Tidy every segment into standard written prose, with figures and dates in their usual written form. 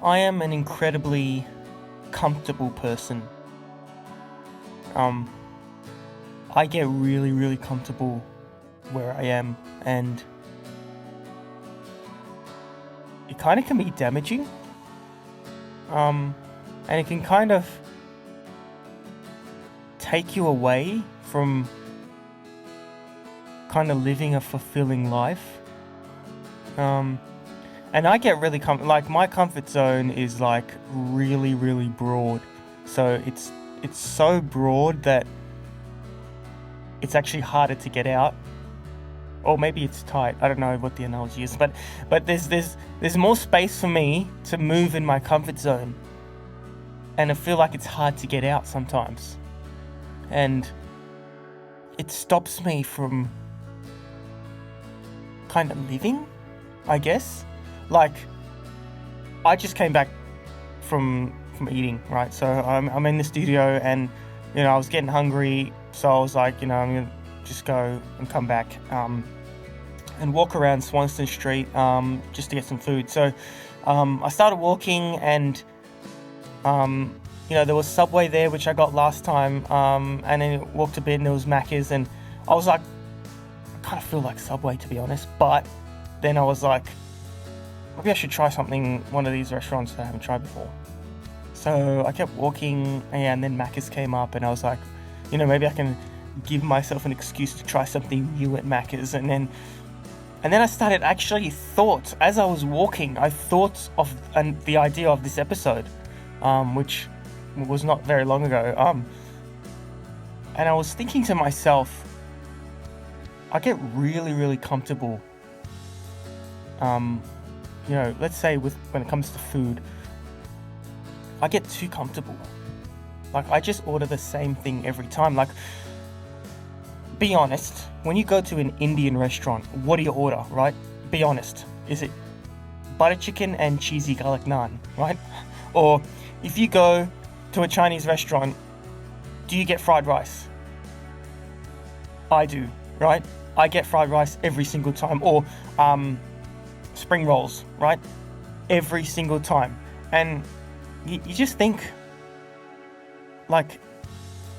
I am an incredibly comfortable person. Um, I get really, really comfortable where I am, and it kind of can be damaging. Um, and it can kind of take you away from kind of living a fulfilling life. And I get really like my comfort zone is like really, really broad. So it's so broad that it's actually harder to get out. Or maybe it's tight. I don't know what the analogy is, but there's more space for me to move in my comfort zone. And I feel like it's hard to get out sometimes. And it stops me from kind of living, I guess. Like, I just came back from eating, right? So I'm in the studio, and I was getting hungry, so I was like, I'm gonna just go and come back and walk around Swanston Street just to get some food. So I started walking, and there was Subway there, which I got last time, and then walked a bit, and there was Macca's, and I was like, I kind of feel like Subway, to be honest. But then I was like, maybe I should try one of these restaurants that I haven't tried before. So I kept walking, and then Macca's came up, and I was like, maybe I can give myself an excuse to try something new at Macca's. And then I started as I was walking, I thought of the idea of this episode, which was not very long ago. And I was thinking to myself, I get really, really comfortable. Let's say when it comes to food, I get too comfortable. Like, I just order the same thing every time. Like, be honest, when you go to an Indian restaurant, what do you order, right? Be honest. Is it butter chicken and cheesy garlic naan, right? Or if you go to a Chinese restaurant, do you get fried rice? I do, right? I get fried rice every single time. Or spring rolls, right? Every single time. And you just think, like,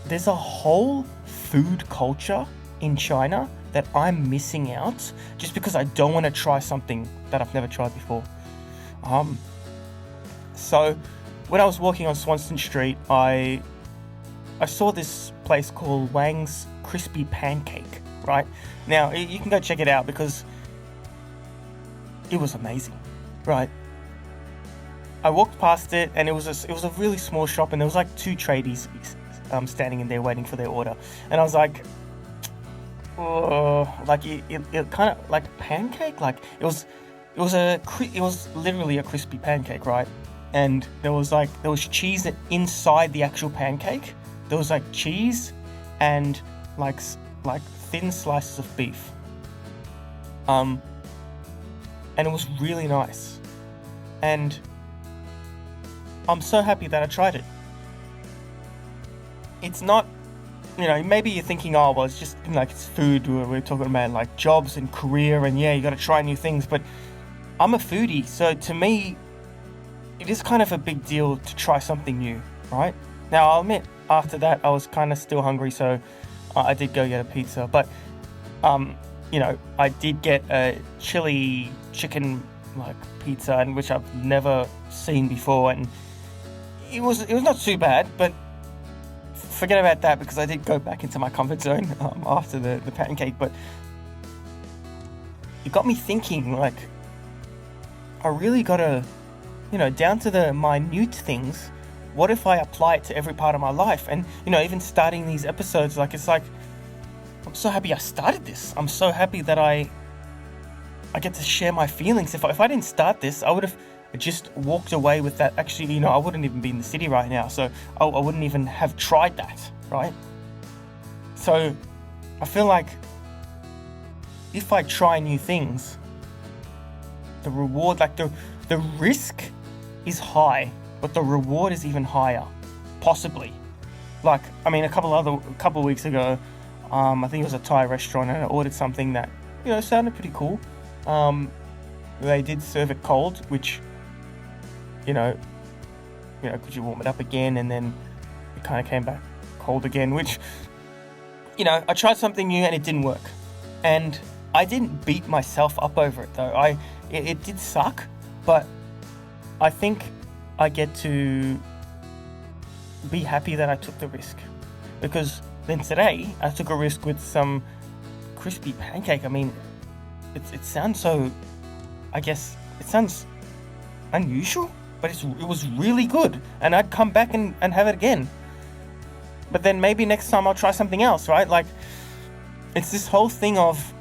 there's a whole food culture in China that I'm missing out just because I don't want to try something that I've never tried before. So when I was walking on Swanston Street, I saw this place called Wang's Crispy Pancake, right? Now, you can go check it out because it was amazing, right? I walked past it, and it was a really small shop, and there was like two tradies standing in there waiting for their order, and I was like, oh, like it kind of like pancake, like it was literally a crispy pancake, right? And there was cheese inside the actual pancake. There was like cheese and like thin slices of beef, and it was really nice, and I'm so happy that I tried it. It's not, maybe you're thinking, oh, well, it's just like it's food. We're talking about like jobs and career, and yeah, you got to try new things. But I'm a foodie, so to me, it is kind of a big deal to try something new, right? Now, I'll admit, after that, I was kind of still hungry, so I did go get a pizza. But, I did get a chili chicken like pizza, and which I've never seen before, and it was not too bad, but forget about that because I did go back into my comfort zone after the pancake. But it got me thinking, like, I really gotta, down to the minute things, what if I apply it to every part of my life? And, even starting these episodes, like, it's like, I'm so happy I started this. I'm so happy that I get to share my feelings. If I didn't start this, I would have just walked away with that. Actually, I wouldn't even be in the city right now, so I wouldn't even have tried that, right? So I feel like if I try new things, the reward, like the risk is high, but the reward is even higher, possibly. Like, I mean, a couple of weeks ago, I think it was a Thai restaurant, and I ordered something that, sounded pretty cool. They did serve it cold, which you know, could you warm it up again? And then it kind of came back cold again, which, I tried something new and it didn't work. And I didn't beat myself up over it though. It did suck, but I think I get to be happy that I took the risk, because then today I took a risk with some crispy pancake. I mean, it sounds so, I guess it sounds unusual, but it was really good, and I'd come back and have it again. But then maybe next time I'll try something else, right? Like, it's this whole thing of,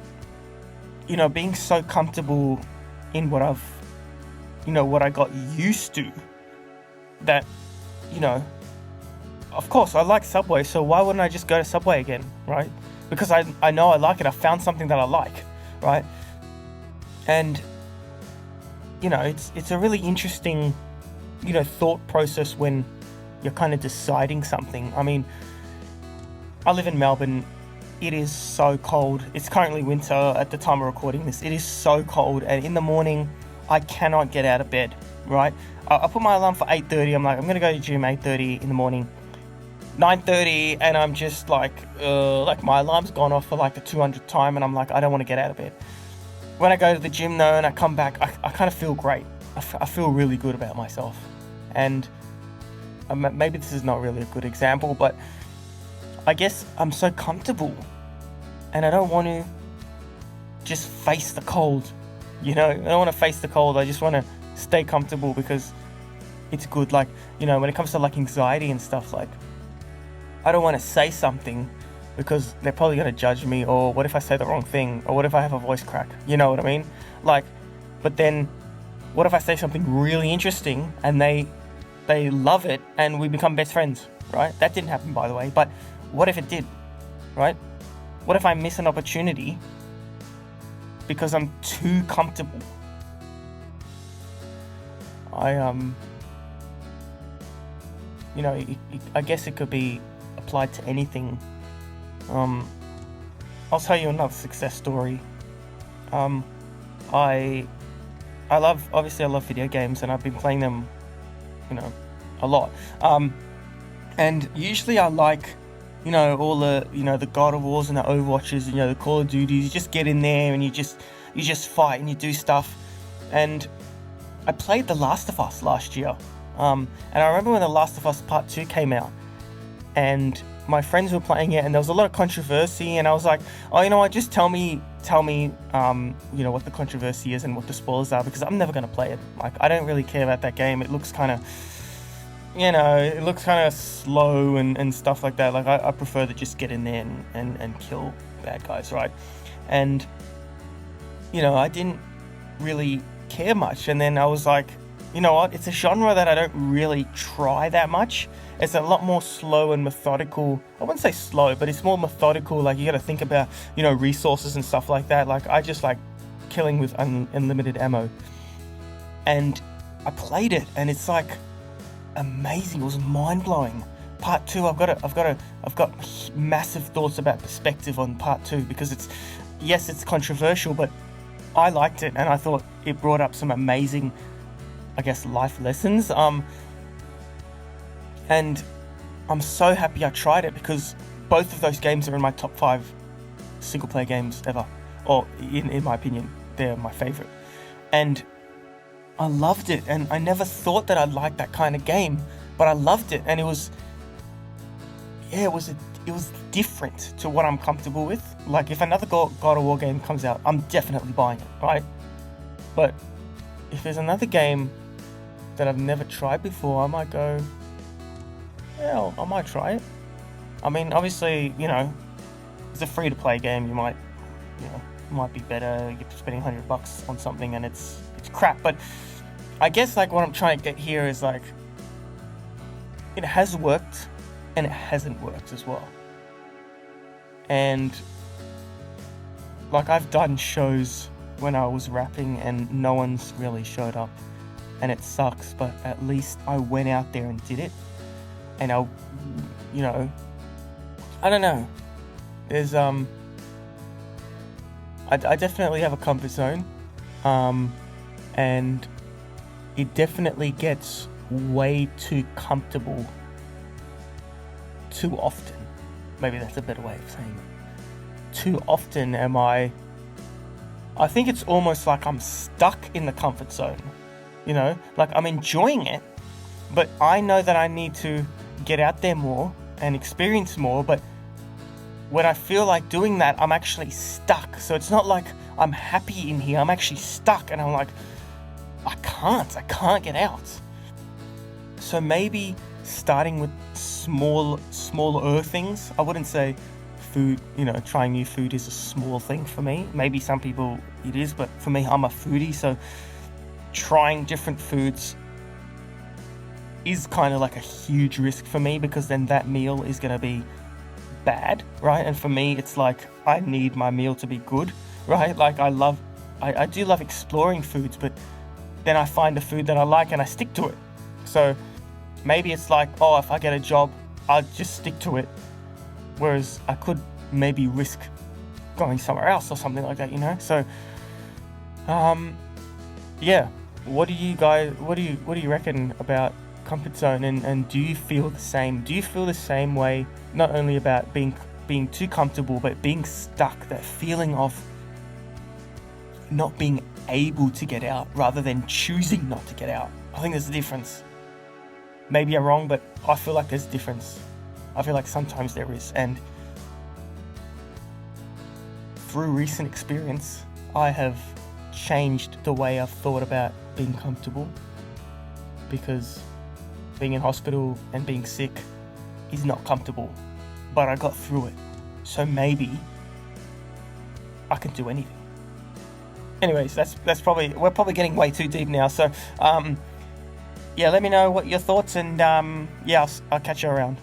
being so comfortable in what what I got used to, that, of course I like Subway, so why wouldn't I just go to Subway again, right? Because I know I like it. I found something that I like, right? And, it's a really interesting, thought process when you're kind of deciding something. I mean, I live in Melbourne. It is so cold. It's currently winter at the time of recording this. It is so cold, and in the morning, I cannot get out of bed, right? I put my alarm for 8:30. I'm like, I'm going to go to the gym 8:30 in the morning. 9:30, and I'm just like my alarm's gone off for like the 200th time, and I'm like, I don't want to get out of bed. When I go to the gym though, and I come back, I kind of feel great. I feel really good about myself. And maybe this is not really a good example, but I guess I'm so comfortable, and I don't want to just face the cold. I don't want to face the cold. I just want to stay comfortable because it's good. Like, when it comes to like anxiety and stuff, like, I don't want to say something because they're probably going to judge me, or what if I say the wrong thing, or what if I have a voice crack? You know what I mean? Like, but then what if I say something really interesting and they love it and we become best friends, right? That didn't happen, by the way, but what if it did, right? What if I miss an opportunity because I'm too comfortable? I guess it could be applied to anything. I'll tell you another success story. I love video games, and I've been playing them, a lot. And usually I like, all the, the God of Wars and the Overwatches, the Call of Duties. You just get in there and you just fight and you do stuff. And I played The Last of Us last year. And I remember when The Last of Us Part 2 came out, and my friends were playing it, and there was a lot of controversy, and I was like, oh, you know what, just tell me, what the controversy is and what the spoilers are, because I'm never going to play it. Like, I don't really care about that game. It looks kind of, slow and stuff like that. Like, I prefer to just get in there and kill bad guys, right? And, I didn't really care much, and then I was like, you know what, it's a genre that I don't really try that much. It's a lot more slow and methodical. I wouldn't say slow, but it's more methodical. Like, you got to think about, resources and stuff like that. Like, I just like killing with unlimited ammo. And I played it, and it's like amazing. It was mind blowing. Part 2, I've got massive thoughts about perspective on Part 2, because it's controversial, but I liked it, and I thought it brought up some amazing, I guess, life lessons. And I'm so happy I tried it, because both of those games are in my top 5 single player games ever, or in my opinion, they're my favorite. And I loved it, and I never thought that I'd like that kind of game, but I loved it, and it was different to what I'm comfortable with. Like, if another God of War game comes out, I'm definitely buying it, right? But if there's another game that I've never tried before, I might go, yeah, I might try it. I mean, obviously, it's a free-to-play game. You might be better. You're spending $100 on something and it's crap. But I guess, like, what I'm trying to get here is, like, it has worked and it hasn't worked as well. And, like, I've done shows when I was rapping and no one's really showed up, and it sucks, but at least I went out there and did it. And I don't know. There's, I definitely have a comfort zone. And it definitely gets way too comfortable too often. Maybe that's a better way of saying it. Too often I think it's almost like I'm stuck in the comfort zone. You know, like I'm enjoying it, but I know that I need to get out there more and experience more. But when I feel like doing that, I'm actually stuck. So it's not like I'm happy in here, I'm actually stuck, and I'm like, I can't get out. So maybe starting with smaller things. I wouldn't say food, trying new food is a small thing for me. Maybe some people it is, but for me, I'm a foodie, so trying different foods is kind of like a huge risk for me, because then that meal is going to be bad, right? And for me, it's like I need my meal to be good, right? Like I do love exploring foods, but then I find a food that I like and I stick to it. So maybe it's like, oh, if I get a job, I'll just stick to it. Whereas I could maybe risk going somewhere else or something like that, So, yeah. What do you reckon about comfort zone, and do you feel the same? Do you feel the same way, not only about being too comfortable, but being stuck, that feeling of not being able to get out rather than choosing not to get out? I think there's a difference. Maybe I'm wrong, but I feel like there's a difference. I feel like sometimes there is, and through recent experience, I have changed the way I've thought about being comfortable, because being in hospital and being sick is not comfortable, but I got through it. So maybe I can do anything. Anyways, we're probably getting way too deep now. So, yeah, let me know what your thoughts, and I'll catch you around.